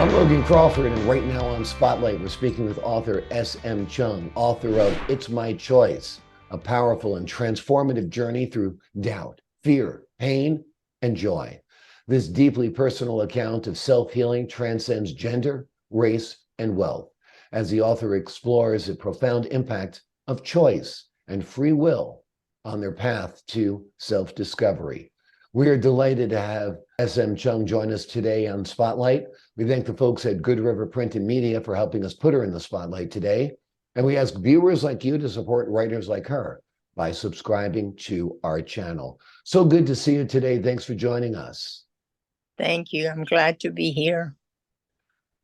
I'm Logan Crawford, and right now on Spotlight, we're speaking with author S.M. Chung, author of It's My Choice, a powerful and transformative journey through doubt, fear, pain, and joy. This deeply personal account of self-healing transcends gender, race, and wealth, as the author explores the profound impact of choice and free will on their path to self-discovery. We are delighted to have S.M. Chung join us today on Spotlight. We thank the folks at Good River Print and Media for helping us put her in the spotlight today. And we ask viewers like you to support writers like her by subscribing to our channel. So good to see you today. Thanks for joining us. Thank you. I'm glad to be here.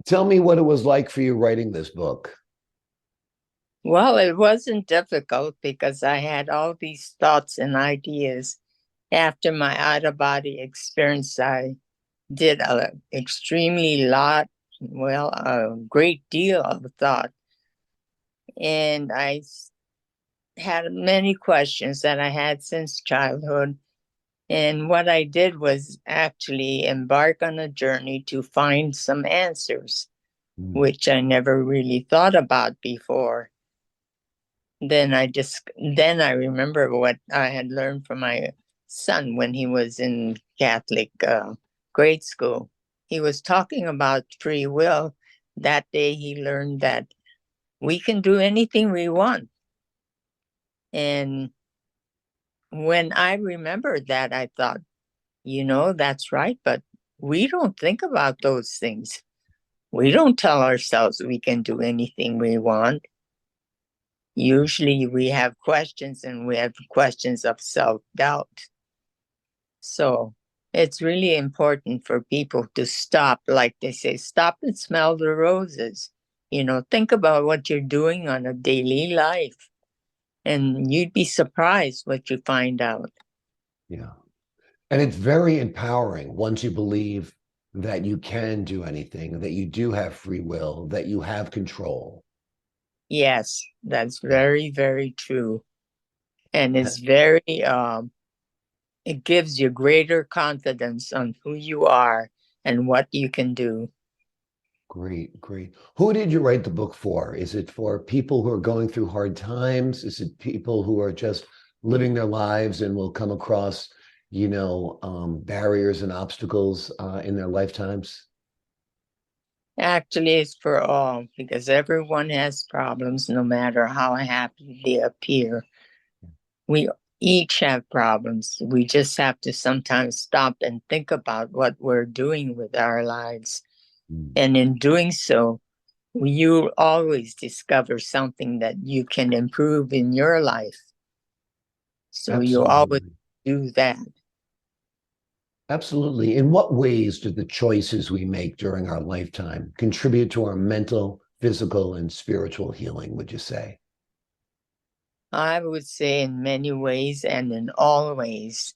Tell me what it was like for you writing this book. Well, it wasn't difficult because I had all these thoughts and ideas. After my out-of-body experience, I did a great deal of thought. And had many questions that I had since childhood. And what I did was actually embark on a journey to find some answers, which I never really thought about before. Then I remember what I had learned from my son when he was in Catholic grade school. He was talking about free will. That day he learned that we can do anything we want. And when I remembered that, I thought, that's right, but we don't think about those things. We don't tell ourselves we can do anything we want. Usually we have questions, and we have questions of self-doubt. So it's really important for people to stop, like they say, stop and smell the roses. Think about what you're doing on a daily life, and you'd be surprised what you find out. Yeah. And it's very empowering once you believe that you can do anything, that you do have free will, that you have control. Yes, that's very, very true. And it's very, it gives you greater confidence on who you are and what you can do. Great, great. Who did you write the book for? Is it for people who are going through hard times? Is it people who are just living their lives and will come across, barriers and obstacles in their lifetimes? Actually, it's for all because everyone has problems, no matter how happy they appear. We each have problems. We just have to sometimes stop and think about what we're doing with our lives. And in doing so, you always discover something that you can improve in your life. So you always Absolutely. do that. Absolutely. In what ways do the choices we make during our lifetime contribute to our mental, physical, and spiritual healing, would you say? I would say in many ways and in all ways,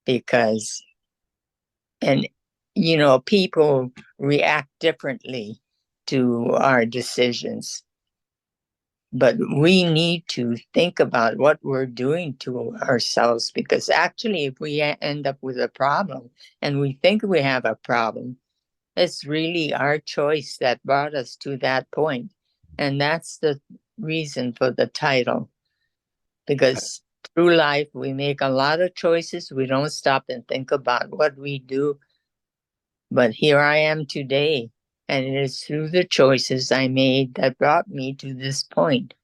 because, and people react differently to our decisions. But we need to think about what we're doing to ourselves, because actually, if we end up with a problem and we think we have a problem, it's really our choice that brought us to that point. And that's the reason for the title, because through life, we make a lot of choices. We don't stop and think about what we do. But here I am today, and it is through the choices I made that brought me to this point.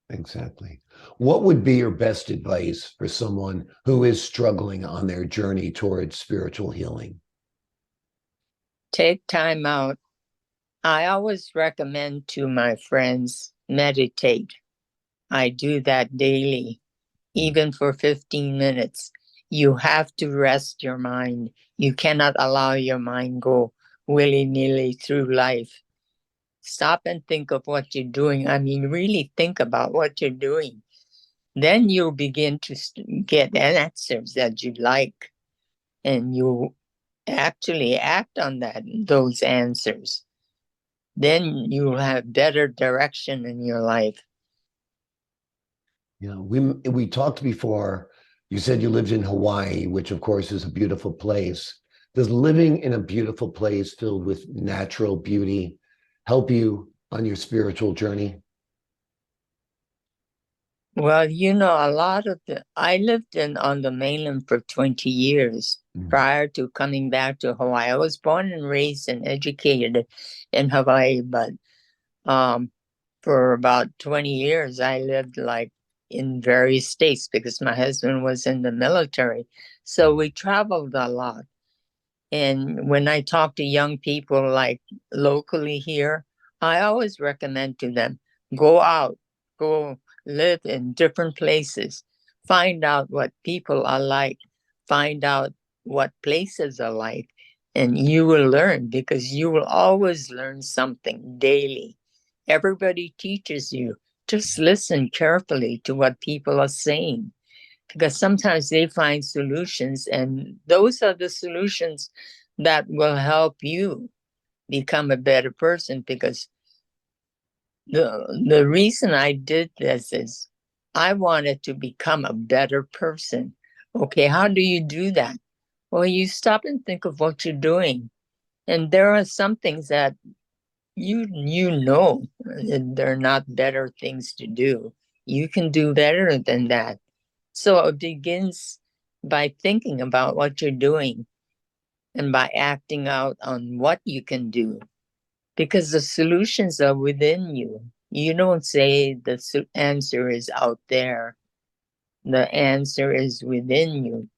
Exactly. What would be your best advice for someone who is struggling on their journey towards spiritual healing? Take time out. I always recommend to my friends, meditate. I do that daily, even for 15 minutes. You have to rest your mind. You cannot allow your mind go willy-nilly through life. Stop and think of what you're doing. I mean, really think about what you're doing. Then you'll begin to get answers that you like, and you actually act on those answers. Then you'll have better direction in your life. We talked before. You said you lived in Hawaii, which of course is a beautiful place. Does living in a beautiful place filled with natural beauty help you on your spiritual journey? Well, a lot of I lived on the mainland for 20 years prior to coming back to Hawaii. I was born and raised and educated in Hawaii, but for about 20 years, I lived like in various states because my husband was in the military. So we traveled a lot. And when I talk to young people like locally here, I always recommend to them, go out, go live in different places, find out what people are like, find out what places are like, and you will learn because you will always learn something daily. Everybody teaches you. Just listen carefully to what people are saying because sometimes they find solutions, and those are the solutions that will help you become a better person. Because the reason I did this is I wanted to become a better person. Okay, how do you do that? Well, you stop and think of what you're doing. And there are some things that they're not better things to do. You can do better than that. So it begins by thinking about what you're doing and by acting out on what you can do because the solutions are within you. You don't say the answer is out there, the answer is within you.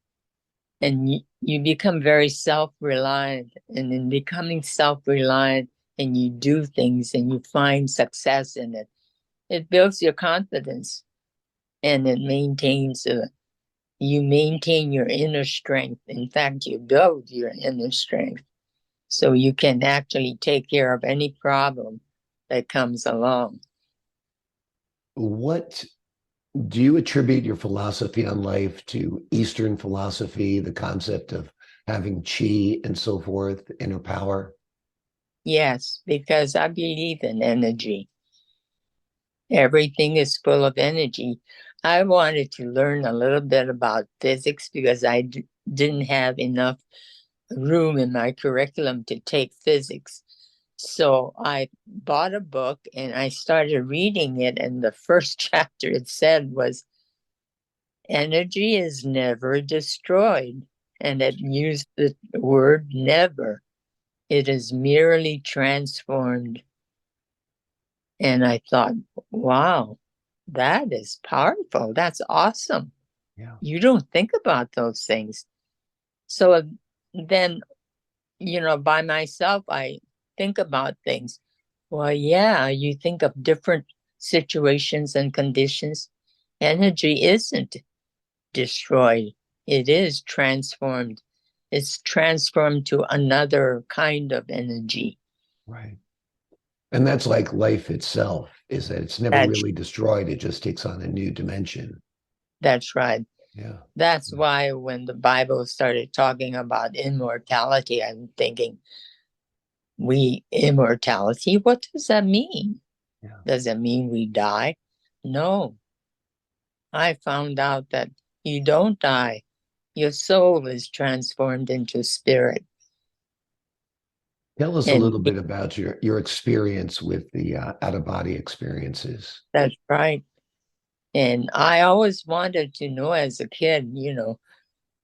And you become very self reliant. And in becoming self reliant, and you do things and you find success in it, it builds your confidence and it maintains you maintain your inner strength. In fact, you build your inner strength so you can actually take care of any problem that comes along. What do you attribute your philosophy on life to Eastern philosophy, the concept of having chi and so forth, inner power? Yes, because I believe in energy. Everything is full of energy. I wanted to learn a little bit about physics because I didn't have enough room in my curriculum to take physics. So I bought a book and I started reading it. And the first chapter it said was, energy is never destroyed. And it used the word never. It is merely transformed. And I thought, wow, that is powerful. That's awesome. Yeah. You don't think about those things. So then, by myself, I think about things. Well, yeah, you think of different situations and conditions. Energy isn't destroyed, it is transformed. It's transformed to another kind of energy. Right. And that's like life itself, is that it's never That's, really destroyed. It just takes on a new dimension. that's right. Yeah. That's why when the Bible started talking about immortality, I'm thinking, immortality, what does that mean? Yeah. Does it mean we die? No. I found out that you don't die. Your soul is transformed into spirit. Tell us a And little bit about your experience with the out of body experiences. that's right. And I always wanted to know as a kid,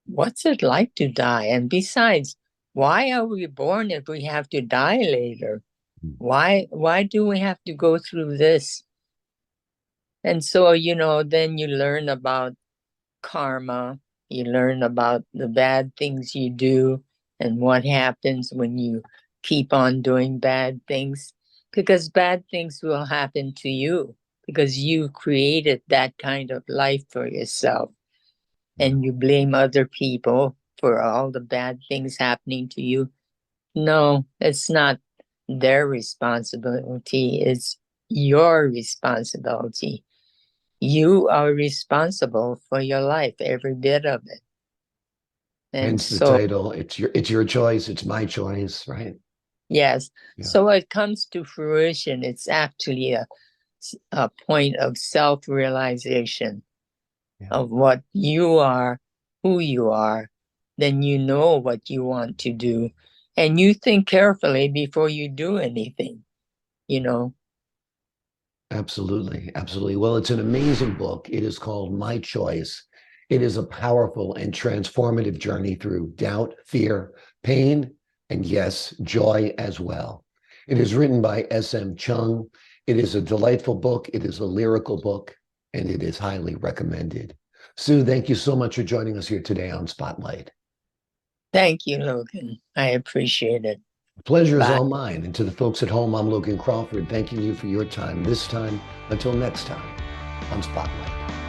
what's it like to die? And besides, why are we born if we have to die later? Why do we have to go through this? And so, then you learn about karma, you learn about the bad things you do and what happens when you keep on doing bad things, because bad things will happen to you because you created that kind of life for yourself, and you blame other people for all the bad things happening to you. No, it's not their responsibility, it's your responsibility. You are responsible for your life, every bit of it. And Hence the so, title. It's your choice. It's my choice, right? yes, Yeah. so it comes to fruition. It's actually a point of self-realization Yeah. of what you are, who you are, then you know what you want to do. And you think carefully before you do anything, you know. Absolutely. Absolutely. Well, it's an amazing book. It is called My Choice. It is a powerful and transformative journey through doubt, fear, pain, and yes, joy as well. It is written by S.M. Chung. It is a delightful book. It is a lyrical book, and it is highly recommended. Sue, thank you so much for joining us here today on Spotlight. Thank you, Logan. I appreciate it. Pleasure is Bye. all mine. And to the folks at home, I'm Logan Crawford, thanking you for your time this time. Until next time on Spotlight.